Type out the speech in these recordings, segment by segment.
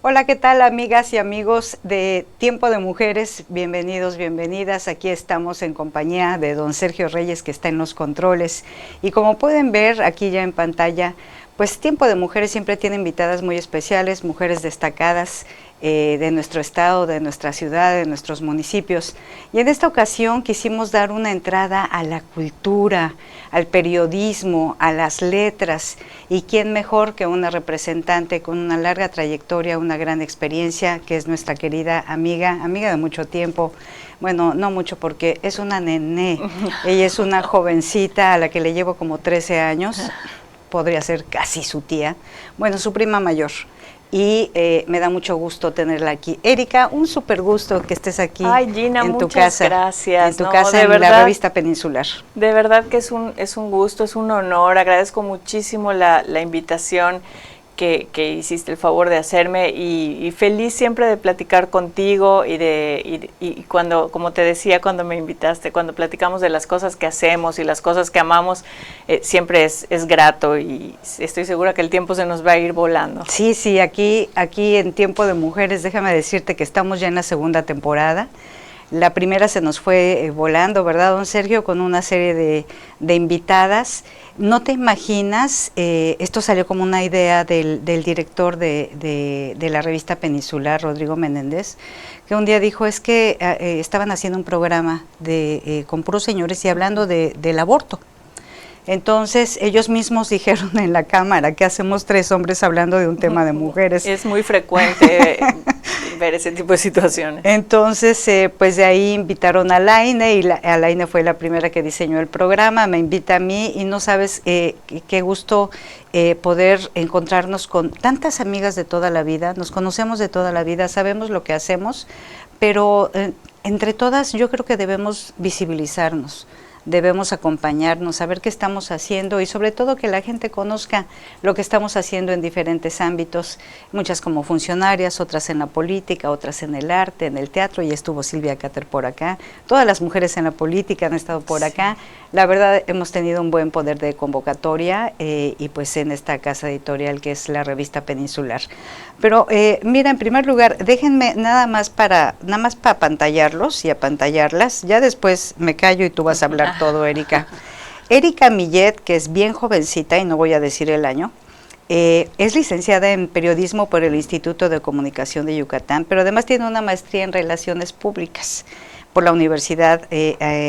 Hola, ¿qué tal, amigas y amigos de Tiempo de Mujeres? Bienvenidos, bienvenidas. Aquí estamos en compañía de don Sergio Reyes, que está en los controles. Y como pueden ver aquí ya en pantalla, pues Tiempo de Mujeres siempre tiene invitadas muy especiales, mujeres destacadas de nuestro estado, de nuestra ciudad, de nuestros municipios. Y en esta ocasión quisimos dar una entrada a la cultura, al periodismo, a las letras. Y quién mejor que una representante con una larga trayectoria, una gran experiencia, que es nuestra querida amiga de mucho tiempo. Bueno, no mucho porque es una nené. Ella es una jovencita a la que le llevo como 13 años. Podría ser casi su tía. Bueno, su prima mayor. Y me da mucho gusto tenerla aquí. Erika, un súper gusto que estés aquí. Ay, Gina, en tu muchas casa, gracias. en tu casa, en la revista Peninsular. De verdad que es un gusto, es un honor. Agradezco muchísimo la invitación que hiciste el favor de hacerme y feliz siempre de platicar contigo y cuando, como te decía cuando me invitaste, cuando platicamos de las cosas que hacemos y las cosas que amamos, siempre es grato y estoy segura que el tiempo se nos va a ir volando. Sí, sí, aquí en Tiempo de Mujeres, déjame decirte que estamos ya en la segunda temporada. La primera se nos fue volando, ¿verdad, don Sergio? Con una serie de invitadas. No te imaginas, esto salió como una idea del director de la revista Peninsular, Rodrigo Menéndez, que un día dijo, es que estaban haciendo un programa con puros señores y hablando del aborto. Entonces, ellos mismos dijeron en la cámara, ¿qué hacemos tres hombres hablando de un tema de mujeres? Es muy frecuente ver ese tipo de situaciones. Entonces, pues de ahí invitaron a Laine, y Laine fue la primera que diseñó el programa, me invita a mí, y no sabes qué gusto poder encontrarnos con tantas amigas de toda la vida, nos conocemos de toda la vida, sabemos lo que hacemos, pero entre todas yo creo que debemos visibilizarnos. Debemos acompañarnos, saber qué estamos haciendo y sobre todo que la gente conozca lo que estamos haciendo en diferentes ámbitos, muchas como funcionarias, otras en la política, otras en el arte, en el teatro, y estuvo Silvia Cater por acá, todas las mujeres en la política han estado por acá. La verdad hemos tenido un buen poder de convocatoria y pues en esta casa editorial que es la revista Peninsular. Pero mira, en primer lugar, déjenme nada más para apantallarlos y apantallarlas, ya después me callo y tú vas a hablar todo, Erika. Erika Millet, que es bien jovencita y no voy a decir el año, es licenciada en periodismo por el Instituto de Comunicación de Yucatán, pero además tiene una maestría en Relaciones Públicas por la Universidad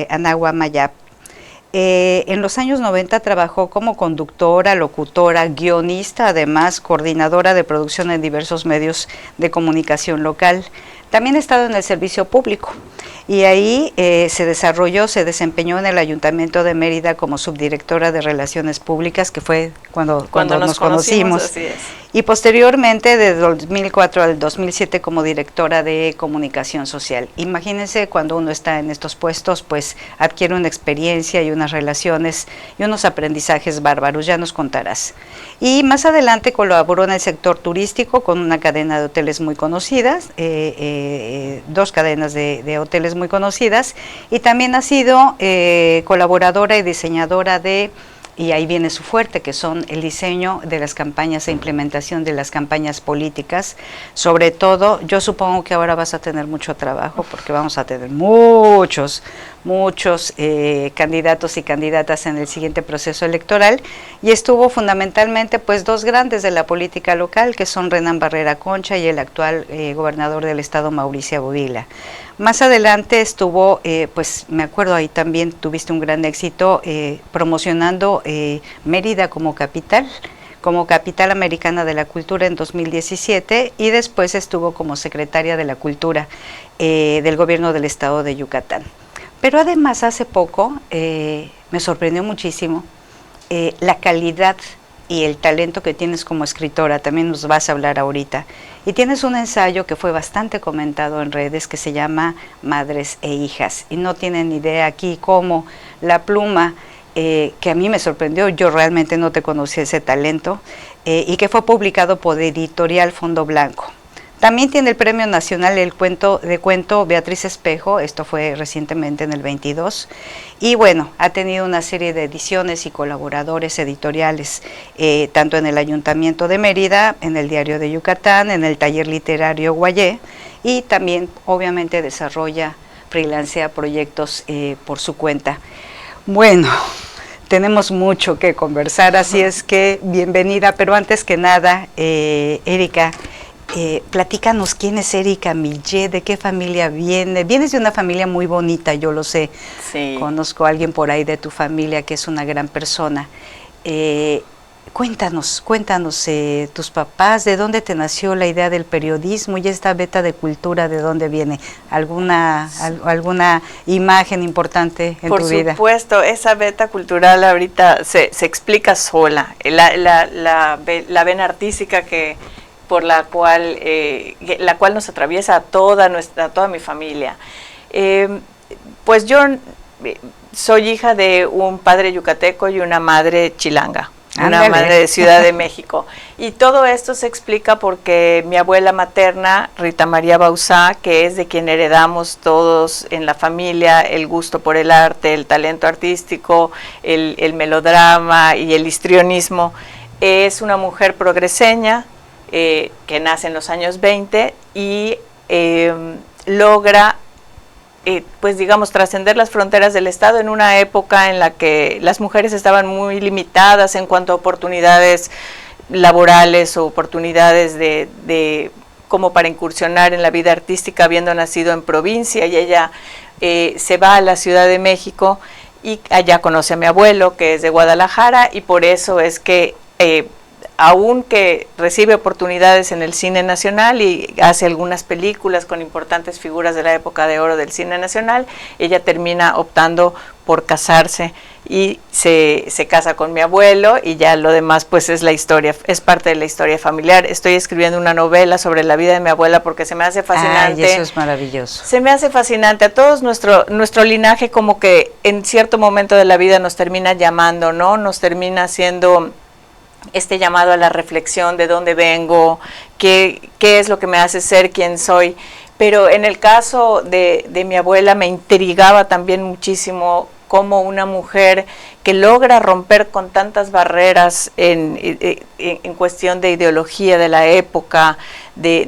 Anáhuac Mayap. En los años 90 trabajó como conductora, locutora, guionista, además coordinadora de producción en diversos medios de comunicación local. También ha estado en el servicio público y ahí se desempeñó en el Ayuntamiento de Mérida como subdirectora de Relaciones Públicas, que fue cuando nos conocimos. Así es. Y posteriormente de 2004 al 2007 como directora de Comunicación Social. Imagínense, cuando uno está en estos puestos, pues adquiere una experiencia y unas relaciones y unos aprendizajes bárbaros, ya nos contarás. Y más adelante colaboró en el sector turístico con una cadena de hoteles muy conocidas, dos cadenas de hoteles muy conocidas, y también ha sido colaboradora y diseñadora y ahí viene su fuerte, que son el diseño de las campañas e implementación de las campañas políticas. Sobre todo, yo supongo que ahora vas a tener mucho trabajo porque vamos a tener muchos candidatos y candidatas en el siguiente proceso electoral, y estuvo fundamentalmente pues dos grandes de la política local, que son Renan Barrera Concha y el actual gobernador del estado, Mauricio Bodila. Más adelante estuvo, pues me acuerdo, ahí también tuviste un gran éxito promocionando Mérida como capital americana de la cultura en 2017, y después estuvo como secretaria de la cultura del gobierno del estado de Yucatán. Pero además hace poco me sorprendió muchísimo la calidad y el talento que tienes como escritora, también nos vas a hablar ahorita. Y tienes un ensayo que fue bastante comentado en redes que se llama Madres e Hijas, y no tienen idea aquí cómo la pluma, que a mí me sorprendió, yo realmente no te conocía ese talento, y que fue publicado por Editorial Fondo Blanco. También tiene el Premio Nacional de Cuento Beatriz Espejo, esto fue recientemente en el 22, y bueno, ha tenido una serie de ediciones y colaboradores editoriales, tanto en el Ayuntamiento de Mérida, en el Diario de Yucatán, en el Taller Literario Guayé, y también obviamente freelancea proyectos por su cuenta. Bueno, tenemos mucho que conversar, así es que bienvenida, pero antes que nada, Erika, platícanos quién es Erika Millet, de qué familia viene. Vienes de una familia muy bonita, yo lo sé. Sí. Conozco a alguien por ahí de tu familia que es una gran persona. Cuéntanos, tus papás, ¿de dónde te nació la idea del periodismo y esta beta de cultura, de dónde viene? ¿Alguna imagen importante en tu vida? Por supuesto, esa beta cultural ahorita se explica sola. La vena artística por la cual nos atraviesa a toda mi familia. Pues yo soy hija de un padre yucateco y una madre chilanga. Una madre de Ciudad de México. Y todo esto se explica porque mi abuela materna, Rita María Bauzá, que es de quien heredamos todos en la familia el gusto por el arte, el talento artístico, el melodrama y el histrionismo, es una mujer progreseña que nace en los años 20 y logra pues digamos, trascender las fronteras del Estado en una época en la que las mujeres estaban muy limitadas en cuanto a oportunidades laborales o oportunidades como para incursionar en la vida artística, habiendo nacido en provincia, y ella se va a la Ciudad de México y allá conoce a mi abuelo, que es de Guadalajara, y por eso es que aunque recibe oportunidades en el cine nacional y hace algunas películas con importantes figuras de la época de oro del cine nacional, ella termina optando por casarse y se casa con mi abuelo, y ya lo demás pues es la historia, es parte de la historia familiar. Estoy escribiendo una novela sobre la vida de mi abuela porque se me hace fascinante. Ay, eso es maravilloso. Se me hace fascinante. A todos nuestro linaje como que en cierto momento de la vida nos termina llamando, ¿no? Nos termina haciendo este llamado a la reflexión de dónde vengo, qué es lo que me hace ser quien soy. Pero en el caso de mi abuela me intrigaba también muchísimo cómo una mujer que logra romper con tantas barreras en cuestión de ideología de la época, de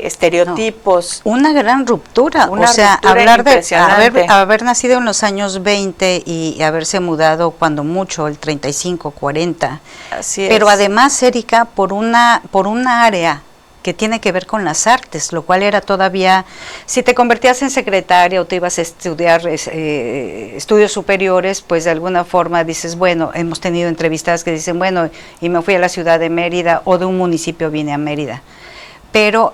estereotipos. No, una gran ruptura, una ruptura hablar de haber nacido en los años 20 y haberse mudado cuando mucho, el 35, 40. Así es. Pero además, Erika, por una área que tiene que ver con las artes, lo cual era todavía, si te convertías en secretaria o te ibas a estudiar estudios superiores, pues de alguna forma dices, bueno, hemos tenido entrevistas que dicen, bueno, y me fui a la ciudad de Mérida, o de un municipio vine a Mérida. Pero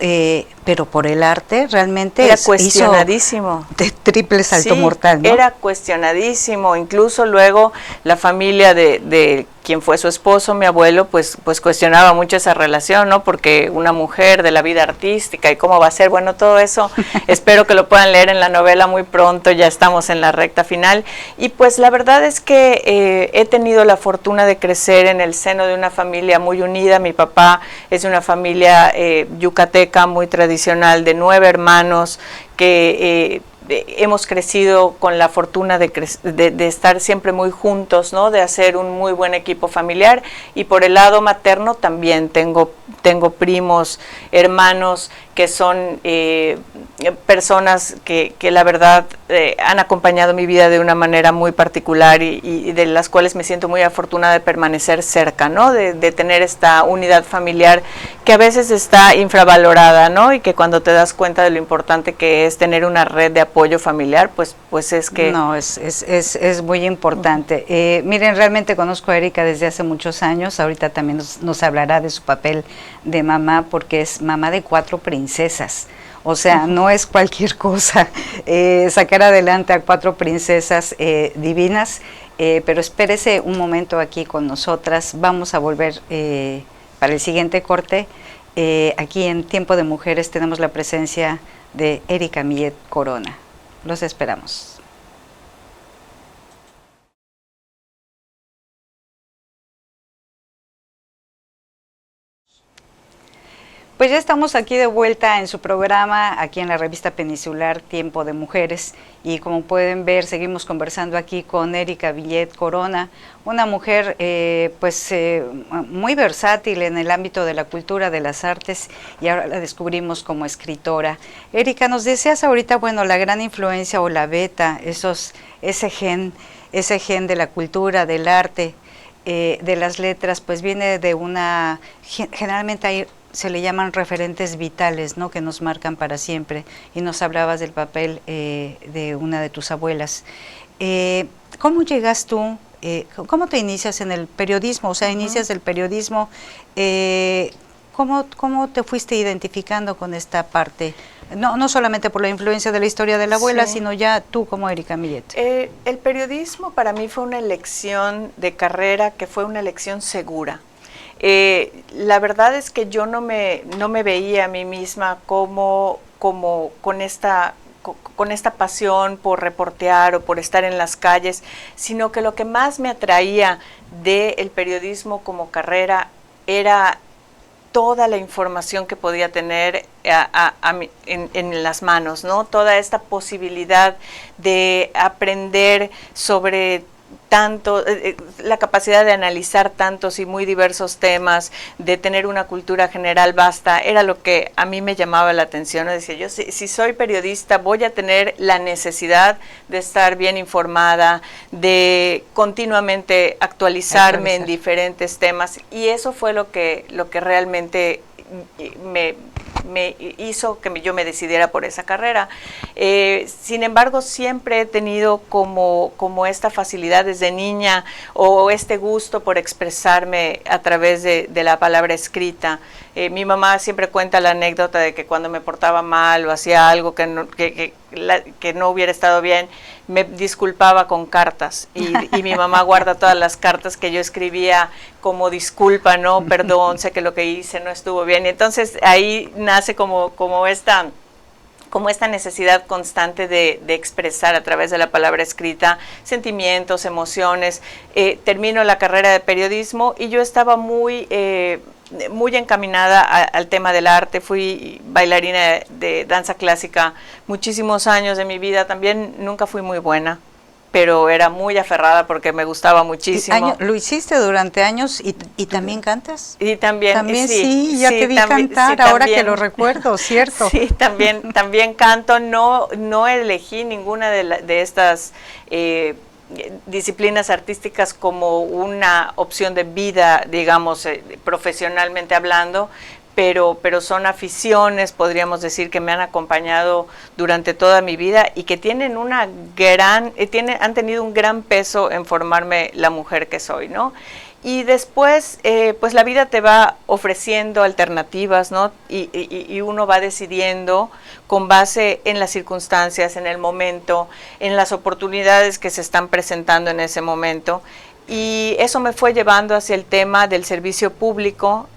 por el arte realmente era cuestionadísimo. De triple salto mortal, ¿no? Era cuestionadísimo. Incluso luego la familia de quien fue su esposo, mi abuelo, pues cuestionaba mucho esa relación, ¿no? Porque una mujer de la vida artística y cómo va a ser, bueno, todo eso espero que lo puedan leer en la novela muy pronto, ya estamos en la recta final. Y pues la verdad es que he tenido la fortuna de crecer en el seno de una familia muy unida. Mi papá es de una familia yucateca muy tradicional, de 9 hermanos que hemos crecido con la fortuna de estar siempre muy juntos, ¿no? De hacer un muy buen equipo familiar. Y por el lado materno también tengo primos, hermanos que son personas que la verdad han acompañado mi vida de una manera muy particular y de las cuales me siento muy afortunada de permanecer cerca, ¿no? De tener esta unidad familiar que a veces está infravalorada, ¿no? Y que cuando te das cuenta de lo importante que es tener una red de apoyo familiar, pues es que... No, es muy importante. Miren, realmente conozco a Erika desde hace muchos años, ahorita también nos hablará de su papel de mamá, porque es mamá de 4 princesas. O sea, no es cualquier cosa sacar adelante a 4 princesas divinas, pero espérese un momento aquí con nosotras. Vamos a volver para el siguiente corte. Aquí en Tiempo de Mujeres tenemos la presencia de Erika Millet Corona. Los esperamos. Pues ya estamos aquí de vuelta en su programa, aquí en la revista Peninsular Tiempo de Mujeres, y como pueden ver, seguimos conversando aquí con Erika Villet Corona, una mujer muy versátil en el ámbito de la cultura, de las artes, y ahora la descubrimos como escritora. Erika, nos decías ahorita, bueno, la gran influencia o la beta, ese gen de la cultura, del arte, de las letras, pues viene de generalmente hay, se le llaman referentes vitales, ¿no?, que nos marcan para siempre, y nos hablabas del papel de una de tus abuelas. ¿Cómo llegas tú, cómo te inicias en el periodismo? O sea, inicias el periodismo, ¿cómo te fuiste identificando con esta parte? No solamente por la influencia de la historia de la abuela, sí, sino ya tú como Erika Millet. El periodismo para mí fue una elección de carrera que fue una elección segura. La verdad es que yo no me veía a mí misma como con esta pasión por reportear o por estar en las calles, sino que lo que más me atraía del periodismo como carrera era toda la información que podía tener en las manos, ¿no? Toda esta posibilidad de aprender sobre tanto, la capacidad de analizar tantos y muy diversos temas, de tener una cultura general vasta, era lo que a mí me llamaba la atención. Decía yo, si soy periodista, voy a tener la necesidad de estar bien informada, de continuamente actualizarme en diferentes temas, y eso fue lo que realmente me hizo que yo me decidiera por esa carrera. Sin embargo, siempre he tenido como esta facilidad desde niña, o este gusto por expresarme a través de la palabra escrita. Mi mamá siempre cuenta la anécdota de que cuando me portaba mal o hacía algo que no hubiera estado bien, me disculpaba con cartas, y mi mamá guarda todas las cartas que yo escribía como disculpa, ¿no? Perdón, sé que lo que hice no estuvo bien. Y entonces ahí nace como esta necesidad constante de expresar a través de la palabra escrita sentimientos, emociones. Termino la carrera de periodismo y yo estaba muy encaminada al tema del arte. Fui bailarina de danza clásica muchísimos años de mi vida. También nunca fui muy buena, pero era muy aferrada porque me gustaba muchísimo. ¿Lo hiciste durante años y también cantas? Y también sí, ya te vi cantar, ahora que lo recuerdo, ¿cierto? Sí, también canto. No elegí ninguna de estas disciplinas artísticas como una opción de vida, digamos, profesionalmente hablando, pero son aficiones, podríamos decir, que me han acompañado durante toda mi vida y que tienen han tenido un gran peso en formarme la mujer que soy, ¿no? Y después, pues la vida te va ofreciendo alternativas, ¿no? Y uno va decidiendo con base en las circunstancias, en el momento, en las oportunidades que se están presentando en ese momento. Y eso me fue llevando hacia el tema del servicio público.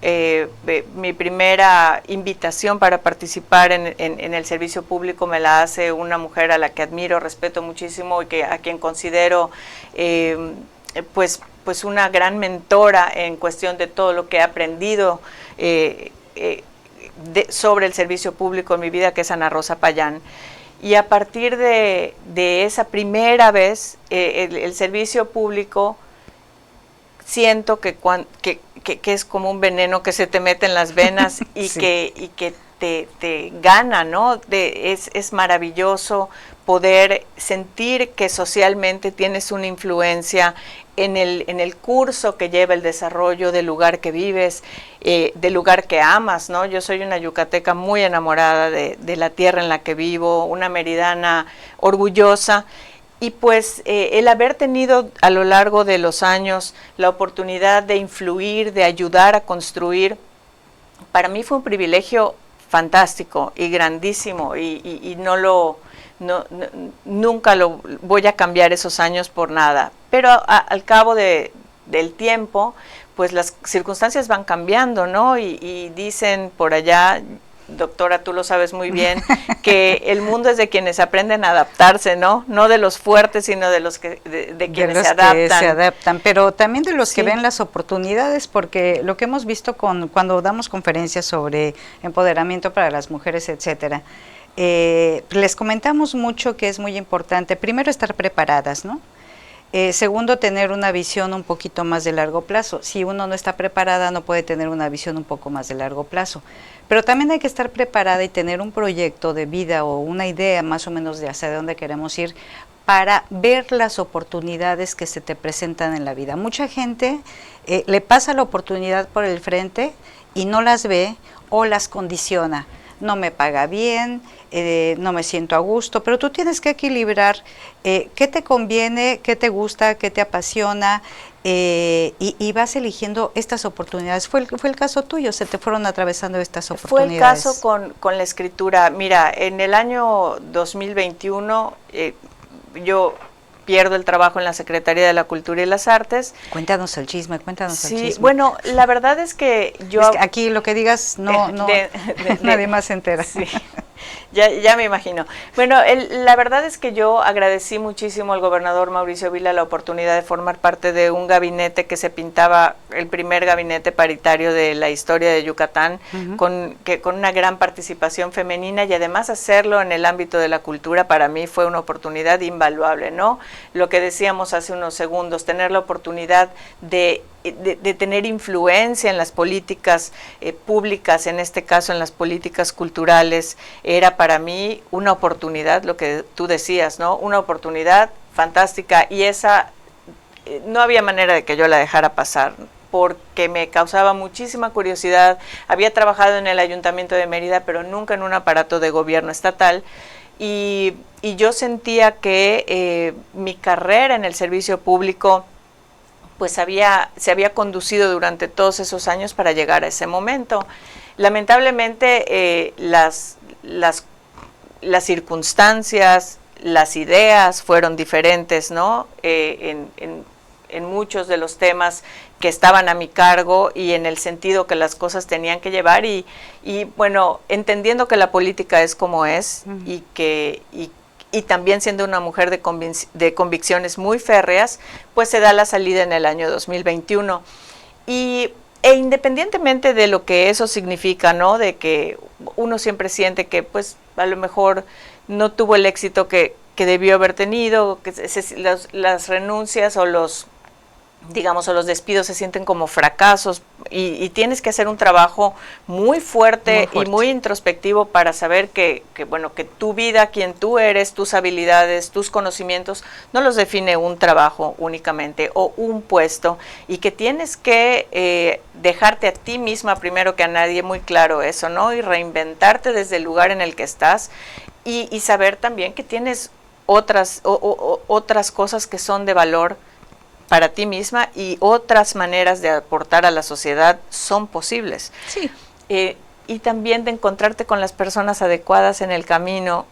Mi primera invitación para participar en el servicio público me la hace una mujer a la que admiro, respeto muchísimo, y a quien considero pues una gran mentora en cuestión de todo lo que he aprendido sobre el servicio público en mi vida, que es Ana Rosa Payán. Y a partir de esa primera vez, el servicio público, siento que es como un veneno que se te mete en las venas y sí, que te gana, ¿no? Es maravilloso poder sentir que socialmente tienes una influencia en el curso que lleva el desarrollo del lugar que vives, del lugar que amas, ¿no? Yo soy una yucateca muy enamorada de la tierra en la que vivo, una meridana orgullosa. Y pues el haber tenido a lo largo de los años la oportunidad de influir, de ayudar a construir, para mí fue un privilegio fantástico y grandísimo, y nunca lo voy a cambiar esos años por nada. Pero al cabo del tiempo, pues las circunstancias van cambiando, ¿no? Y dicen por allá, doctora, tú lo sabes muy bien, que el mundo es de quienes aprenden a adaptarse, ¿no? No de los fuertes, sino de los que de quienes se adaptan. Que se adaptan, pero también de los Sí. que ven las oportunidades, porque lo que hemos visto cuando damos conferencias sobre empoderamiento para las mujeres, etcétera, les comentamos mucho que es muy importante, primero, estar preparadas, ¿no? Segundo, tener una visión un poquito más de largo plazo. Si uno no está preparada, no puede tener una visión un poco más de largo plazo. Pero también hay que estar preparada y tener un proyecto de vida o una idea más o menos de hacia dónde queremos ir para ver las oportunidades que se te presentan en la vida. Mucha gente le pasa la oportunidad por el frente y no las ve o las condiciona. No me paga bien, no me siento a gusto, pero tú tienes que equilibrar qué te conviene, qué te gusta, qué te apasiona, y vas eligiendo estas oportunidades. Fue el caso tuyo, se te fueron atravesando estas oportunidades. Fue el caso con la escritura. Mira, en el año 2021 yo pierdo el trabajo en la Secretaría de la Cultura y las Artes. Cuéntanos el chisme, el chisme. Bueno, la verdad es que yo... Es que aquí lo que digas, nadie más se entera. Sí, ya me imagino. Bueno, la verdad es que yo agradecí muchísimo al gobernador Mauricio Vila la oportunidad de formar parte de un gabinete que se pintaba, el primer gabinete paritario de la historia de Yucatán, con una gran participación femenina, y además hacerlo en el ámbito de la cultura para mí fue una oportunidad invaluable, ¿no? Lo que decíamos hace unos segundos, tener la oportunidad de tener influencia en las políticas públicas, en este caso en las políticas culturales, era para mí una oportunidad, lo que tú decías, ¿no? Una oportunidad fantástica, y esa no había manera de que yo la dejara pasar, porque me causaba muchísima curiosidad. Había trabajado en el Ayuntamiento de Mérida, pero nunca en un aparato de gobierno estatal, y yo sentía que mi carrera en el servicio público pues se había conducido durante todos esos años para llegar a ese momento. Lamentablemente las circunstancias, las ideas fueron diferentes, ¿no? En muchos de los temas que estaban a mi cargo y en el sentido que las cosas tenían que llevar, y bueno, entendiendo que la política es como es, y también siendo una mujer de convicciones muy férreas, pues se da la salida en el año 2021. E independientemente de lo que eso significa, ¿no? De que uno siempre siente que pues a lo mejor no tuvo el éxito que debió haber tenido, que las renuncias o los despidos se sienten como fracasos, y tienes que hacer un trabajo muy fuerte y muy introspectivo para saber que tu vida, quien tú eres, tus habilidades, tus conocimientos, no los define un trabajo únicamente o un puesto, y que tienes que dejarte a ti misma primero que a nadie muy claro eso, ¿no? Y reinventarte desde el lugar en el que estás, y saber también que tienes otras cosas que son de valor para ti misma, y otras maneras de aportar a la sociedad son posibles. Sí. Y también de encontrarte con las personas adecuadas en el camino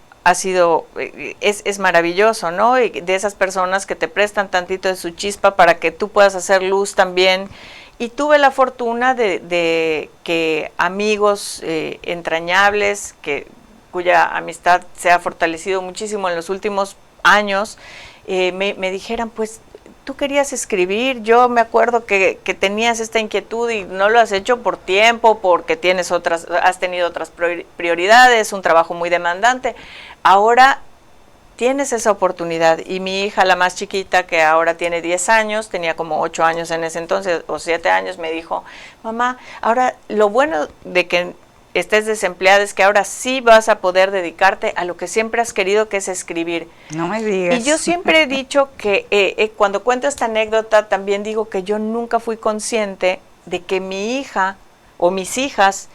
es maravilloso, ¿no? Y de esas personas que te prestan tantito de su chispa para que tú puedas hacer luz también. Y tuve la fortuna de que amigos entrañables, cuya amistad se ha fortalecido muchísimo en los últimos años, me dijeran, pues, tú querías escribir, yo me acuerdo que tenías esta inquietud y no lo has hecho por tiempo, porque has tenido otras prioridades, un trabajo muy demandante. Ahora tienes esa oportunidad. Y mi hija, la más chiquita, que ahora tiene 10 años, tenía como 8 años en ese entonces, o 7 años, me dijo, mamá, ahora lo bueno de que estés desempleada es que ahora sí vas a poder dedicarte a lo que siempre has querido, que es escribir. No me digas. Y yo siempre he dicho que cuando cuento esta anécdota, también digo que yo nunca fui consciente de que mi hija o mis hijas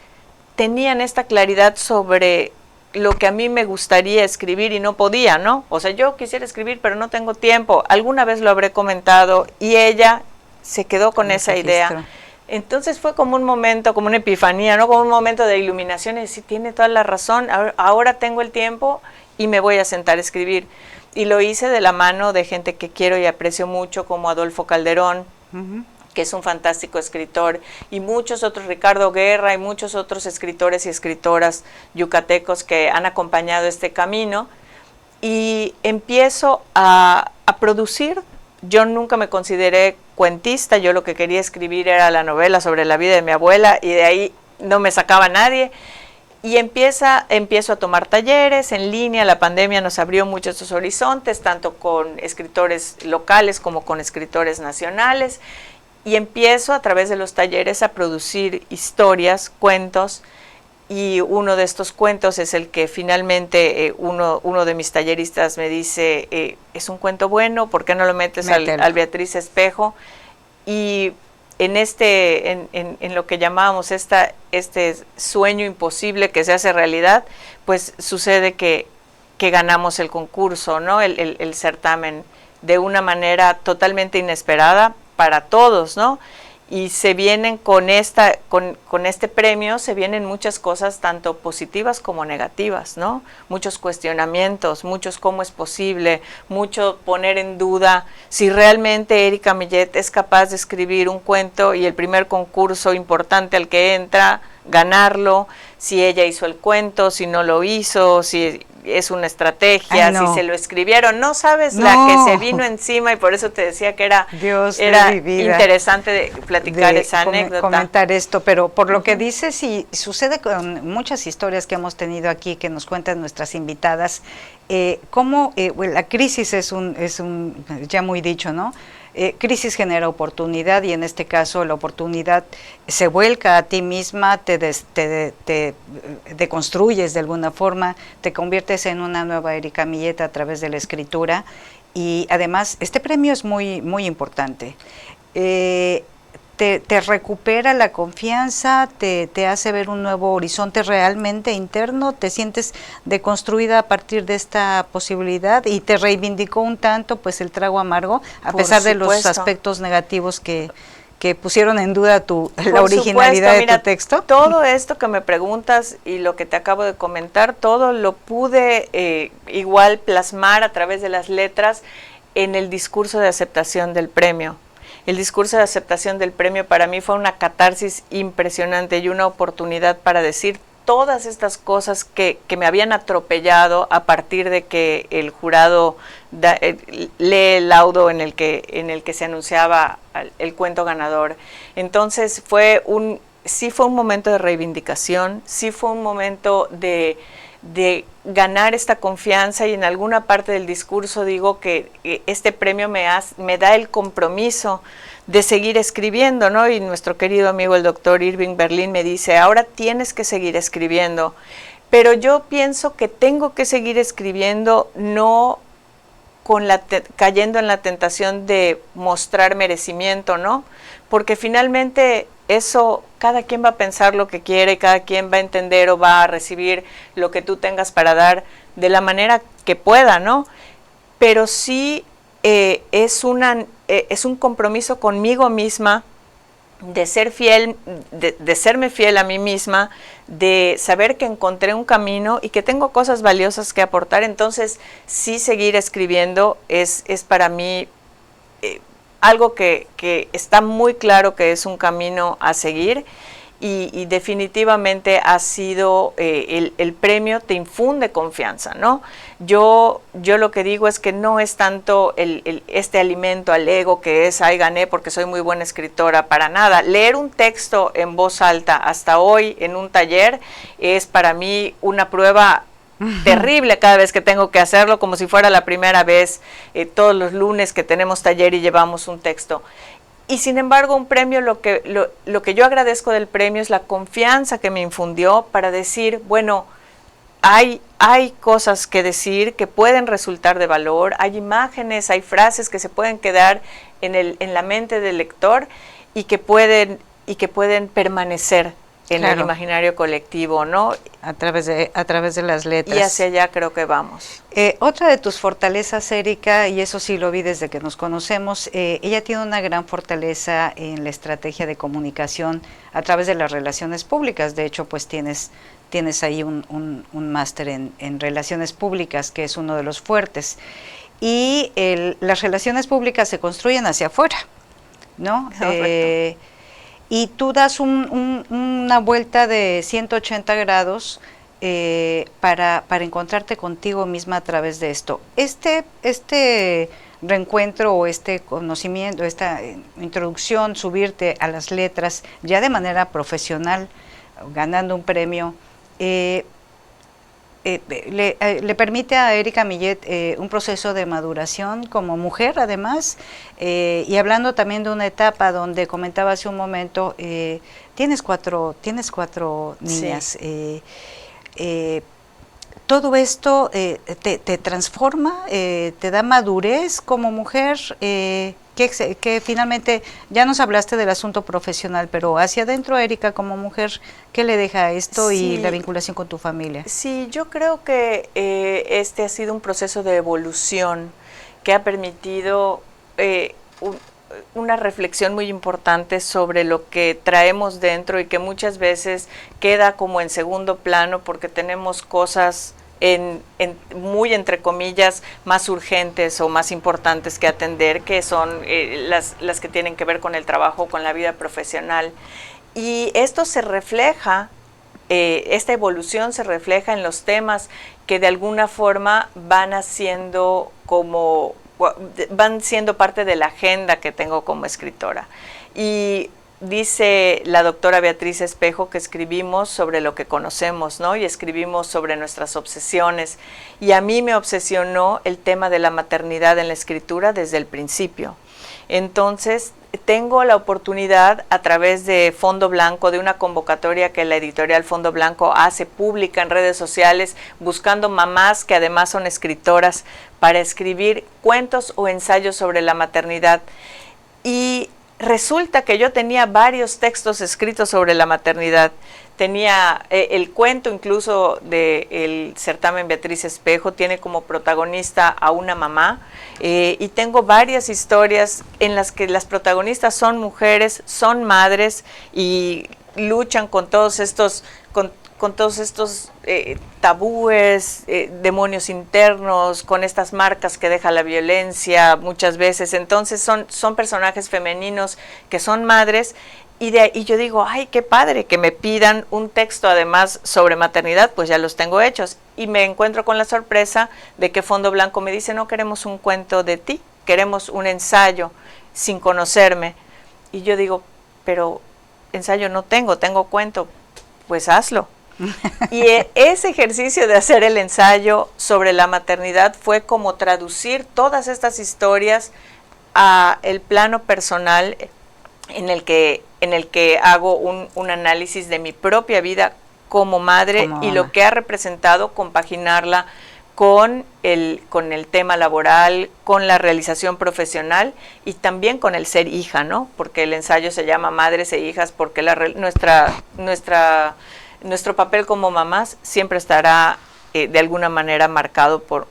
tenían esta claridad sobre lo que a mí me gustaría escribir y no podía, ¿no? O sea, yo quisiera escribir, pero no tengo tiempo. Alguna vez lo habré comentado y ella se quedó con esa idea. Entonces fue como un momento, como una epifanía, ¿no? Como un momento de iluminación, y decir, tiene toda la razón, ahora tengo el tiempo y me voy a sentar a escribir. Y lo hice de la mano de gente que quiero y aprecio mucho, como Adolfo Calderón, que es un fantástico escritor, y muchos otros, Ricardo Guerra, y muchos otros escritores y escritoras yucatecos que han acompañado este camino, y empiezo a producir. Yo nunca me consideré cuentista, yo lo que quería escribir era la novela sobre la vida de mi abuela, y de ahí no me sacaba nadie, y empiezo a tomar talleres en línea. La pandemia nos abrió muchos estos horizontes, tanto con escritores locales como con escritores nacionales, y empiezo a través de los talleres a producir historias, cuentos, y uno de estos cuentos es el que finalmente uno de mis talleristas me dice, es un cuento bueno, ¿por qué no lo metes al Beatriz Espejo? Y en lo que llamamos este sueño imposible que se hace realidad, pues sucede que ganamos el concurso, ¿no? El certamen, de una manera totalmente inesperada para todos, ¿no? Y se vienen con este premio, se vienen muchas cosas tanto positivas como negativas, ¿no? Muchos cuestionamientos, muchos cómo es posible, mucho poner en duda si realmente Erika Millet es capaz de escribir un cuento y el primer concurso importante al que entra, ganarlo, si ella hizo el cuento, si no lo hizo, si es una estrategia, ay, no, si se lo escribieron, no sabes no, la que se vino encima, y por eso te decía que era interesante platicar esa anécdota. Comentar esto, pero por lo que dices, y sucede con muchas historias que hemos tenido aquí, que nos cuentan nuestras invitadas, cómo la crisis es un ya muy dicho, ¿no? Crisis genera oportunidad, y en este caso la oportunidad se vuelca a ti misma, te deconstruyes de alguna forma, te conviertes en una nueva Erika Millet a través de la escritura, y además este premio es muy, muy importante. Te recupera la confianza, te hace ver un nuevo horizonte realmente interno, te sientes deconstruida a partir de esta posibilidad, y te reivindicó un tanto pues el trago amargo, a pesar de los aspectos negativos que pusieron en duda la originalidad de tu texto. Todo esto que me preguntas y lo que te acabo de comentar, todo lo pude igual plasmar a través de las letras en el discurso de aceptación del premio. El discurso de aceptación del premio para mí fue una catarsis impresionante y una oportunidad para decir todas estas cosas que me habían atropellado a partir de que el jurado lee el laudo en el que se anunciaba el cuento ganador. Entonces sí fue un momento de reivindicación, sí fue un momento de ganar esta confianza, y en alguna parte del discurso digo que este premio me da el compromiso de seguir escribiendo, ¿no? Y nuestro querido amigo el doctor Irving Berlin me dice, ahora tienes que seguir escribiendo, pero yo pienso que tengo que seguir escribiendo no cayendo en la tentación de mostrar merecimiento, ¿no? Porque finalmente eso, cada quien va a pensar lo que quiere, cada quien va a entender o va a recibir lo que tú tengas para dar de la manera que pueda, ¿no? Pero sí es un compromiso conmigo misma de ser fiel, de serme fiel a mí misma, de saber que encontré un camino y que tengo cosas valiosas que aportar. Entonces sí, seguir escribiendo es para mí algo que está muy claro que es un camino a seguir, y definitivamente ha sido el premio te infunde confianza, ¿no? Yo lo que digo es que no es tanto este alimento al ego que es, ay, gané porque soy muy buena escritora, para nada. Leer un texto en voz alta hasta hoy en un taller es para mí una prueba terrible cada vez que tengo que hacerlo, como si fuera la primera vez, todos los lunes que tenemos taller y llevamos un texto. Y sin embargo, un premio, lo que yo agradezco del premio es la confianza que me infundió para decir, bueno, hay cosas que decir que pueden resultar de valor, hay imágenes, hay frases que se pueden quedar en la mente del lector y que pueden permanecer en el imaginario colectivo, ¿no? A través de las letras. Y hacia allá creo que vamos. Otra de tus fortalezas, Erika, y eso sí lo vi desde que nos conocemos, ella tiene una gran fortaleza en la estrategia de comunicación a través de las relaciones públicas. De hecho, pues tienes ahí un máster en relaciones públicas, que es uno de los fuertes. Y las relaciones públicas se construyen hacia afuera. ¿no? Y tú das una vuelta de 180 grados para encontrarte contigo misma a través de esto. Este reencuentro o este conocimiento, esta introducción, subirte a las letras ya de manera profesional, ganando un premio, le permite a Erika Millet un proceso de maduración como mujer, además, y hablando también de una etapa donde comentaba hace un momento, tienes cuatro niñas. Sí. Todo esto te transforma, te da madurez como mujer, que finalmente, ya nos hablaste del asunto profesional, pero hacia adentro, Erika, como mujer, ¿qué le deja esto y la vinculación con tu familia? Sí, yo creo que este ha sido un proceso de evolución que ha permitido una reflexión muy importante sobre lo que traemos dentro y que muchas veces queda como en segundo plano porque tenemos cosas muy entre comillas más urgentes o más importantes que atender, que son las que tienen que ver con el trabajo, con la vida profesional. Y esto se refleja, esta evolución se refleja en los temas que de alguna forma van siendo parte de la agenda que tengo como escritora. Y dice la doctora Beatriz Espejo que escribimos sobre lo que conocemos, ¿no? Y escribimos sobre nuestras obsesiones. Y a mí me obsesionó el tema de la maternidad en la escritura desde el principio. Entonces, tengo la oportunidad a través de Fondo Blanco, de una convocatoria que la editorial Fondo Blanco hace pública en redes sociales, buscando mamás que además son escritoras para escribir cuentos o ensayos sobre la maternidad. Y resulta que yo tenía varios textos escritos sobre la maternidad. Tenía el cuento incluso del certamen Beatriz Espejo, tiene como protagonista a una mamá, y tengo varias historias en las que las protagonistas son mujeres, son madres y luchan con todos estos tabúes, demonios internos, con estas marcas que deja la violencia muchas veces. Entonces son personajes femeninos que son madres y yo digo, ay, qué padre que me pidan un texto además sobre maternidad, pues ya los tengo hechos. Y me encuentro con la sorpresa de que Fondo Blanco me dice, no queremos un cuento de ti, queremos un ensayo sin conocerme. Y yo digo, pero ensayo no tengo cuento, pues hazlo. Y ese ejercicio de hacer el ensayo sobre la maternidad fue como traducir todas estas historias a el plano personal en el que hago un análisis de mi propia vida como madre y lo que ha representado compaginarla con el tema laboral, con la realización profesional y también con el ser hija, ¿no? Porque el ensayo se llama Madres e Hijas porque nuestro papel como mamás siempre estará de alguna manera marcado por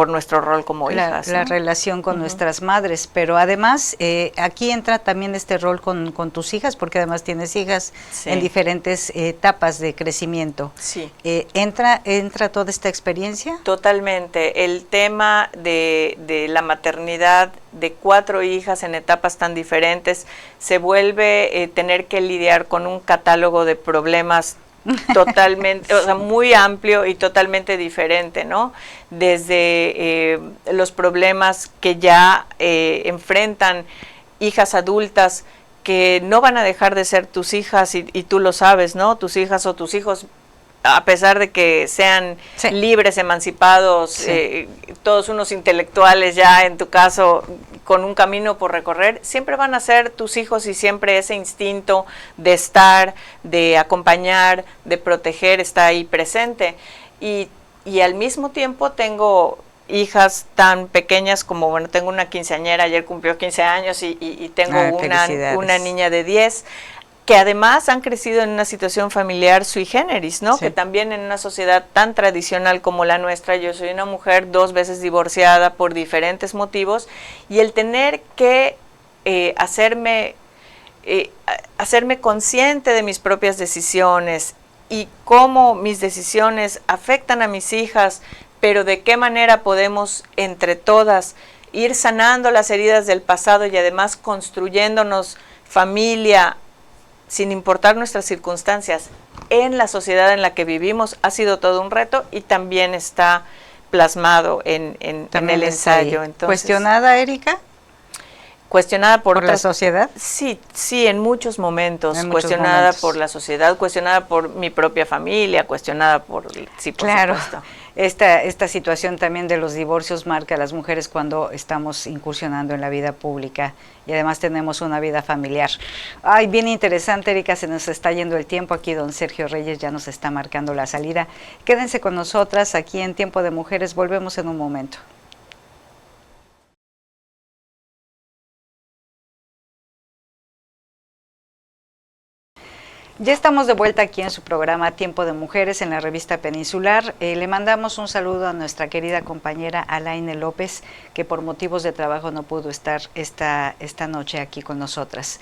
nuestro rol como hijas, ¿no? La relación con nuestras madres, pero además aquí entra también este rol con tus hijas, porque además tienes hijas en diferentes etapas de crecimiento. Sí. ¿Entra toda esta experiencia? Totalmente. El tema de la maternidad de 4 hijas en etapas tan diferentes se vuelve tener que lidiar con un catálogo de problemas totalmente, o sea, muy amplio y totalmente diferente, ¿no? Desde los problemas que ya enfrentan hijas adultas que no van a dejar de ser tus hijas y tú lo sabes, ¿no? Tus hijas o tus hijos, a pesar de que sean libres, emancipados, todos unos intelectuales ya en tu caso con un camino por recorrer, siempre van a ser tus hijos y siempre ese instinto de estar, de acompañar, de proteger está ahí presente. Y al mismo tiempo tengo hijas tan pequeñas como, bueno, tengo una quinceañera, ayer cumplió 15 años y tengo una niña de 10, que además han crecido en una situación familiar sui generis, ¿no? Que también en una sociedad tan tradicional como la nuestra, yo soy una mujer 2 veces divorciada por diferentes motivos, y el tener que hacerme consciente de mis propias decisiones y cómo mis decisiones afectan a mis hijas, pero de qué manera podemos entre todas ir sanando las heridas del pasado y además construyéndonos familia, sin importar nuestras circunstancias, en la sociedad en la que vivimos, ha sido todo un reto y también está plasmado en el ensayo. Entonces, ¿cuestionada, Erika? Cuestionada por la sociedad. Sí, en muchos momentos. Cuestionada por la sociedad, cuestionada por mi propia familia, cuestionada por... Sí, por supuesto. Esta situación también de los divorcios marca a las mujeres cuando estamos incursionando en la vida pública y además tenemos una vida familiar. Ay, bien interesante, Erika, se nos está yendo el tiempo. Aquí don Sergio Reyes ya nos está marcando la salida. Quédense con nosotras aquí en Tiempo de Mujeres, volvemos en un momento. Ya estamos de vuelta aquí en su programa Tiempo de Mujeres en la revista Peninsular. Le mandamos un saludo a nuestra querida compañera Alaine López, que por motivos de trabajo no pudo estar esta noche aquí con nosotras.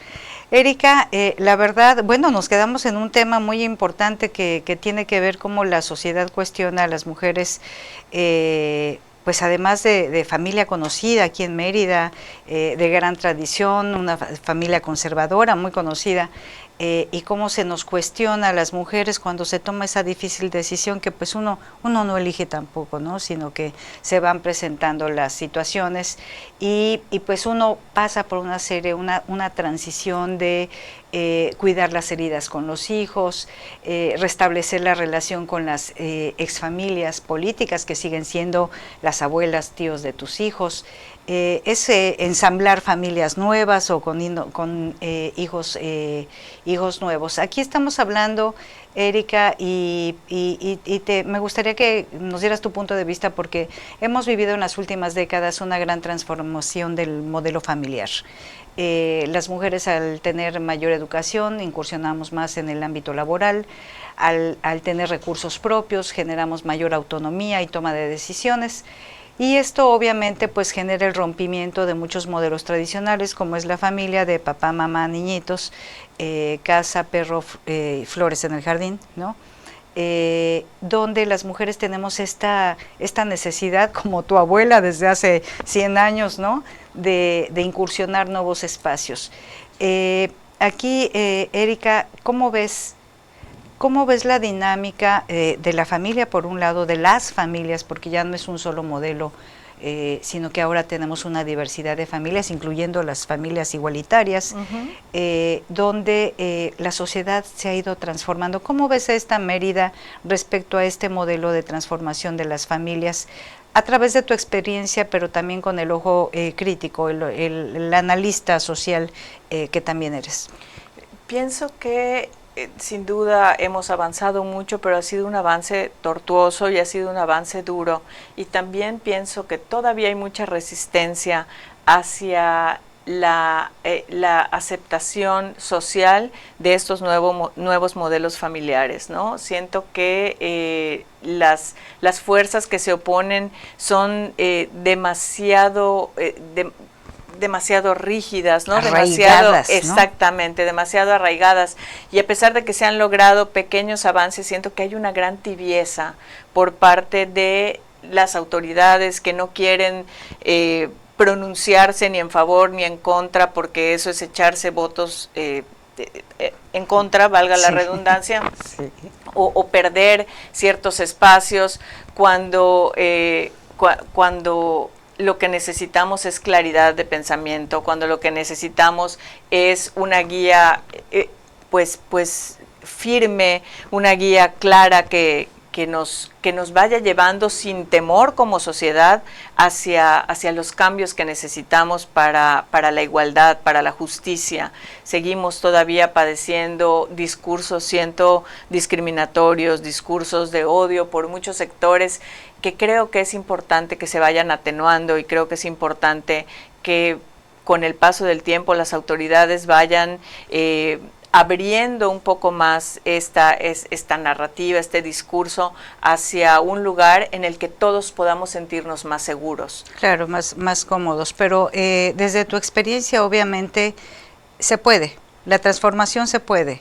Erika, la verdad, bueno, nos quedamos en un tema muy importante que tiene que ver cómo la sociedad cuestiona a las mujeres, pues además de familia conocida aquí en Mérida, de gran tradición, una familia conservadora muy conocida, y cómo se nos cuestiona a las mujeres cuando se toma esa difícil decisión que pues uno no elige tampoco, ¿no? Sino que se van presentando las situaciones y pues uno pasa por una transición de cuidar las heridas con los hijos, restablecer la relación con las exfamilias políticas que siguen siendo las abuelas, tíos de tus hijos, ensamblar familias nuevas o con hijos nuevos. Aquí estamos hablando, Erika, y me gustaría que nos dieras tu punto de vista porque hemos vivido en las últimas décadas una gran transformación del modelo familiar. Las mujeres, al tener mayor educación, incursionamos más en el ámbito laboral, al tener recursos propios, generamos mayor autonomía y toma de decisiones. Y esto obviamente pues genera el rompimiento de muchos modelos tradicionales, como es la familia de papá, mamá, niñitos, casa, perro, flores en el jardín, ¿no? Donde las mujeres tenemos esta necesidad, como tu abuela desde hace 100 años, ¿no? De incursionar nuevos espacios. Aquí, Erika, ¿cómo ves la dinámica de la familia, por un lado, de las familias, porque ya no es un solo modelo, sino que ahora tenemos una diversidad de familias, incluyendo las familias igualitarias, donde la sociedad se ha ido transformando? ¿Cómo ves esta Mérida respecto a este modelo de transformación de las familias a través de tu experiencia, pero también con el ojo crítico, el analista social que también eres? Pienso que sin duda hemos avanzado mucho, pero ha sido un avance tortuoso y ha sido un avance duro. Y también pienso que todavía hay mucha resistencia hacia la aceptación social de estos nuevos modelos familiares, ¿no? Siento que las fuerzas que se oponen son demasiado rígidas, ¿no? Arraigadas, exactamente, demasiado arraigadas. Y a pesar de que se han logrado pequeños avances, siento que hay una gran tibieza por parte de las autoridades que no quieren pronunciarse ni en favor ni en contra, porque eso es echarse votos en contra, valga la redundancia, o perder ciertos espacios cuando lo que necesitamos es claridad de pensamiento, cuando lo que necesitamos es una guía pues firme, una guía clara que nos vaya llevando sin temor como sociedad hacia los cambios que necesitamos para la igualdad, para la justicia. Seguimos todavía padeciendo discursos, siento, discriminatorios, discursos de odio por muchos sectores, que creo que es importante que se vayan atenuando, y creo que es importante que con el paso del tiempo las autoridades vayan abriendo un poco más esta narrativa, este discurso hacia un lugar en el que todos podamos sentirnos más seguros. Claro, más cómodos, pero desde tu experiencia obviamente se puede, la transformación se puede.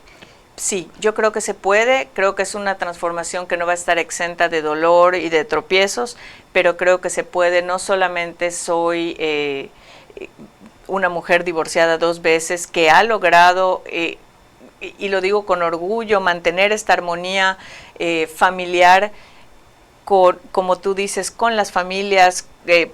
Sí, yo creo que se puede, creo que es una transformación que no va a estar exenta de dolor y de tropiezos, pero creo que se puede. No solamente soy una mujer divorciada 2 veces que ha logrado, y lo digo con orgullo, mantener esta armonía familiar, como tú dices, con las familias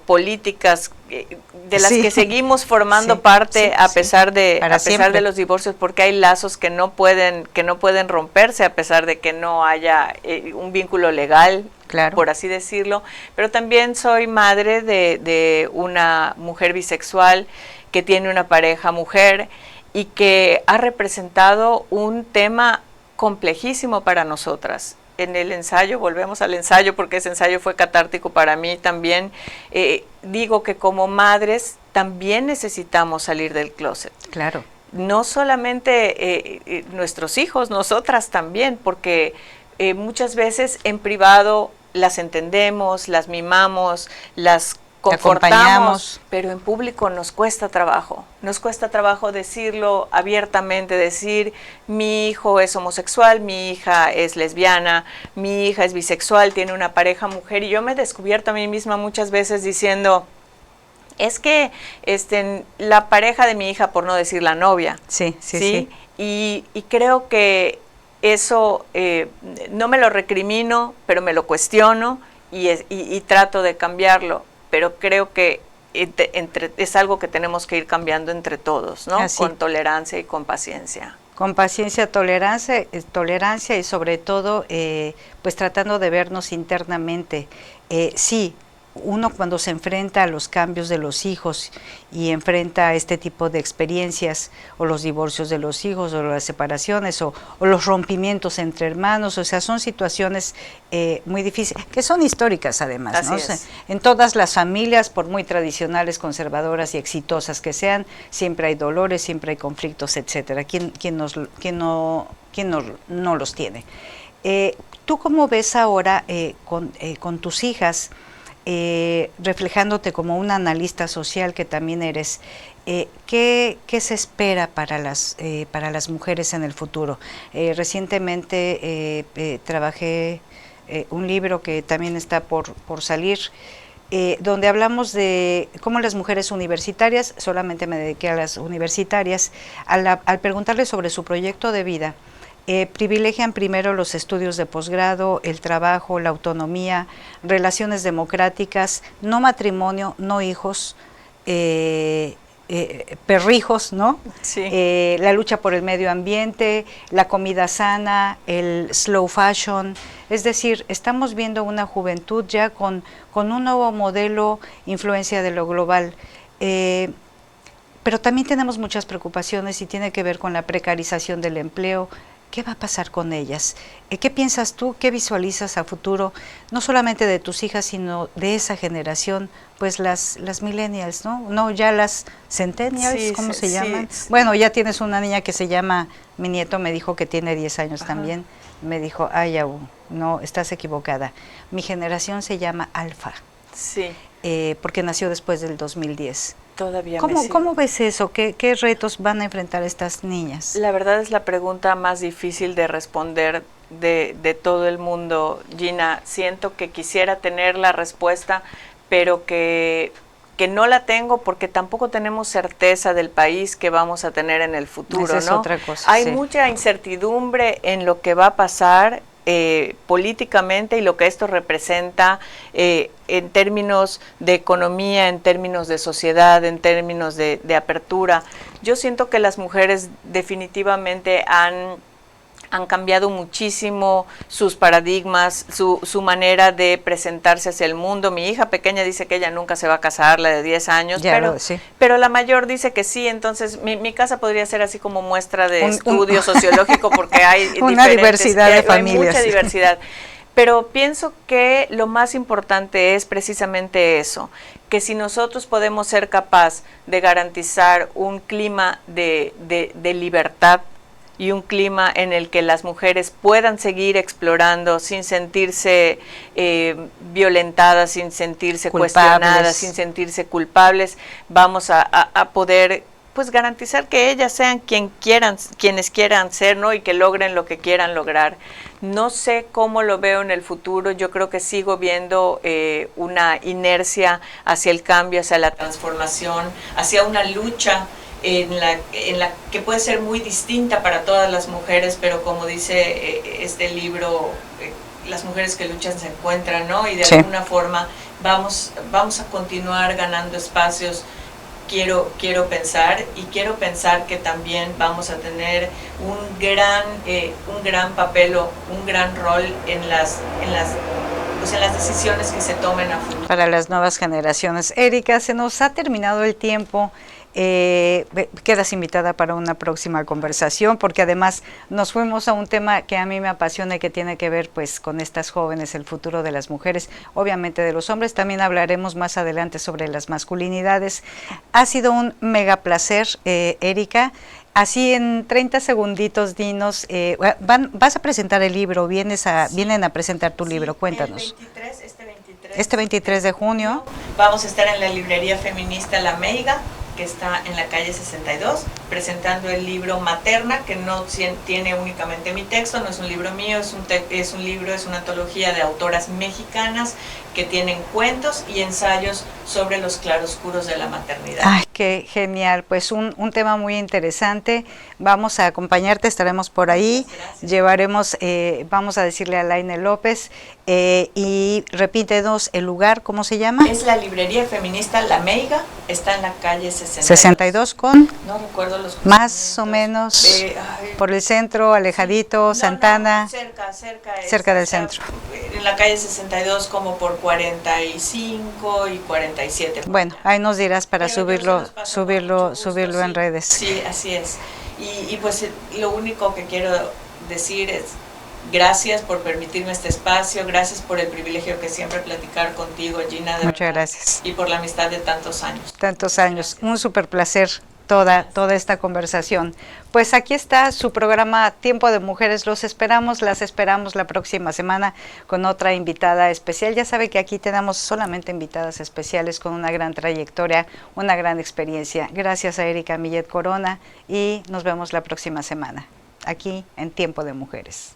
políticas de las que seguimos formando parte a pesar de los divorcios, porque hay lazos que no pueden romperse a pesar de que no haya un vínculo legal, por así decirlo. Pero también soy madre de una mujer bisexual que tiene una pareja mujer y que ha representado un tema complejísimo para nosotras. En el ensayo, volvemos al ensayo porque ese ensayo fue catártico para mí también, digo que como madres también necesitamos salir del closet. Claro. No solamente nuestros hijos, nosotras también, porque muchas veces en privado las entendemos, las mimamos, las confortamos, pero en público nos cuesta trabajo decirlo abiertamente, decir mi hijo es homosexual, mi hija es lesbiana, mi hija es bisexual, tiene una pareja mujer, y yo me he descubierto a mí misma muchas veces diciendo, es que la pareja de mi hija, por no decir la novia, sí. Y creo que eso no me lo recrimino, pero me lo cuestiono y trato de cambiarlo. Pero creo que es algo que tenemos que ir cambiando entre todos, ¿no? Con tolerancia y con paciencia. Con paciencia, tolerancia y sobre todo, pues tratando de vernos internamente. Sí, uno cuando se enfrenta a los cambios de los hijos y enfrenta este tipo de experiencias, o los divorcios de los hijos, o las separaciones, o los rompimientos entre hermanos, o sea, son situaciones muy difíciles, que son históricas además, ¿no? O sea, en todas las familias, por muy tradicionales, conservadoras y exitosas que sean, siempre hay dolores, siempre hay conflictos, etcétera. ¿Quién no los tiene? ¿Tú cómo ves ahora con tus hijas, reflejándote como una analista social que también eres, ¿qué se espera para las mujeres en el futuro? Recientemente trabajé un libro que también está por salir, donde hablamos de cómo las mujeres universitarias, solamente me dediqué a las universitarias, al preguntarles sobre su proyecto de vida, privilegian primero los estudios de posgrado, el trabajo, la autonomía, relaciones democráticas, no matrimonio, no hijos, perrijos, ¿no? Sí. La lucha por el medio ambiente, la comida sana, el slow fashion. Es decir, estamos viendo una juventud ya con un nuevo modelo, influencia de lo global. Pero también tenemos muchas preocupaciones y tiene que ver con la precarización del empleo. ¿Qué va a pasar con ellas? ¿Qué piensas tú? ¿Qué visualizas a futuro? No solamente de tus hijas, sino de esa generación, pues las millennials, ¿no? No, ya las centennials, ¿cómo se llaman? Sí. Bueno, ya tienes una niña que se llama, mi nieto me dijo que tiene 10 años también. Me dijo, ay, Abu, no, estás equivocada. Mi generación se llama Alfa. Sí. Porque nació después del 2010. Todavía ¿Cómo ves eso? ¿Qué retos van a enfrentar estas niñas? La verdad es la pregunta más difícil de responder de todo el mundo, Gina. Siento que quisiera tener la respuesta, pero que no la tengo porque tampoco tenemos certeza del país que vamos a tener en el futuro, Esa es ¿no? otra cosa, Hay mucha incertidumbre en lo que va a pasar políticamente y lo que esto representa en términos de economía, en términos de sociedad, en términos de apertura. Yo siento que las mujeres definitivamente han cambiado muchísimo sus paradigmas, su manera de presentarse hacia el mundo. Mi hija pequeña dice que ella nunca se va a casar, la de 10 años, pero la mayor dice que sí. Entonces mi casa podría ser así como muestra de estudio sociológico, porque hay una diversidad de familias. Hay mucha diversidad. Pero pienso que lo más importante es precisamente eso, que si nosotros podemos ser capaces de garantizar un clima de libertad, y un clima en el que las mujeres puedan seguir explorando sin sentirse violentadas, sin sentirse cuestionadas, sin sentirse culpables, vamos a poder pues garantizar que ellas sean quienes quieran ser, ¿no? Y que logren lo que quieran lograr. No sé cómo lo veo en el futuro, yo creo que sigo viendo una inercia hacia el cambio, hacia la transformación, hacia una lucha en la que puede ser muy distinta para todas las mujeres, pero como dice este libro, las mujeres que luchan se encuentran, ¿no? Y de alguna forma vamos a continuar ganando espacios. Quiero pensar, y quiero pensar que también vamos a tener un gran papel o un gran rol en las decisiones que se tomen a futuro. Para las nuevas generaciones. Erika, se nos ha terminado el tiempo. Quedas invitada para una próxima conversación, porque además nos fuimos a un tema que a mí me apasiona y que tiene que ver pues con estas jóvenes, el futuro de las mujeres, obviamente de los hombres. También hablaremos más adelante sobre las masculinidades. Ha sido un mega placer, Erika. Así en 30 segunditos, dinos, vas a presentar el libro, vienen a presentar tu libro, cuéntanos. Este 23 de junio. Vamos a estar en la librería feminista La Meiga, que está en la calle 62, presentando el libro Materna, que no tiene únicamente mi texto, no es un libro mío, es una antología de autoras mexicanas que tienen cuentos y ensayos sobre los claroscuros de la maternidad. ¡Ay, qué genial! Pues un tema muy interesante. Vamos a acompañarte, estaremos por ahí, llevaremos, vamos a decirle a Laine López, y repítenos el lugar, ¿cómo se llama? Es la librería feminista La Meiga, está en la calle 62. 62 con, no recuerdo los más o menos, por el centro, alejadito, Santana. Cerca del centro. En la calle 62 como por 45 y 47. Bueno, ahí nos dirás para subirlo en redes. Sí, así es. Y pues lo único que quiero decir es gracias por permitirme este espacio, gracias por el privilegio que siempre platicar contigo, Gina. Muchas gracias. Y por la amistad de tantos años. Tantos años, un súper placer toda esta conversación. Pues aquí está su programa Tiempo de Mujeres, las esperamos la próxima semana con otra invitada especial. Ya sabe que aquí tenemos solamente invitadas especiales con una gran trayectoria, una gran experiencia. Gracias a Erika Millet Corona y nos vemos la próxima semana, aquí en Tiempo de Mujeres.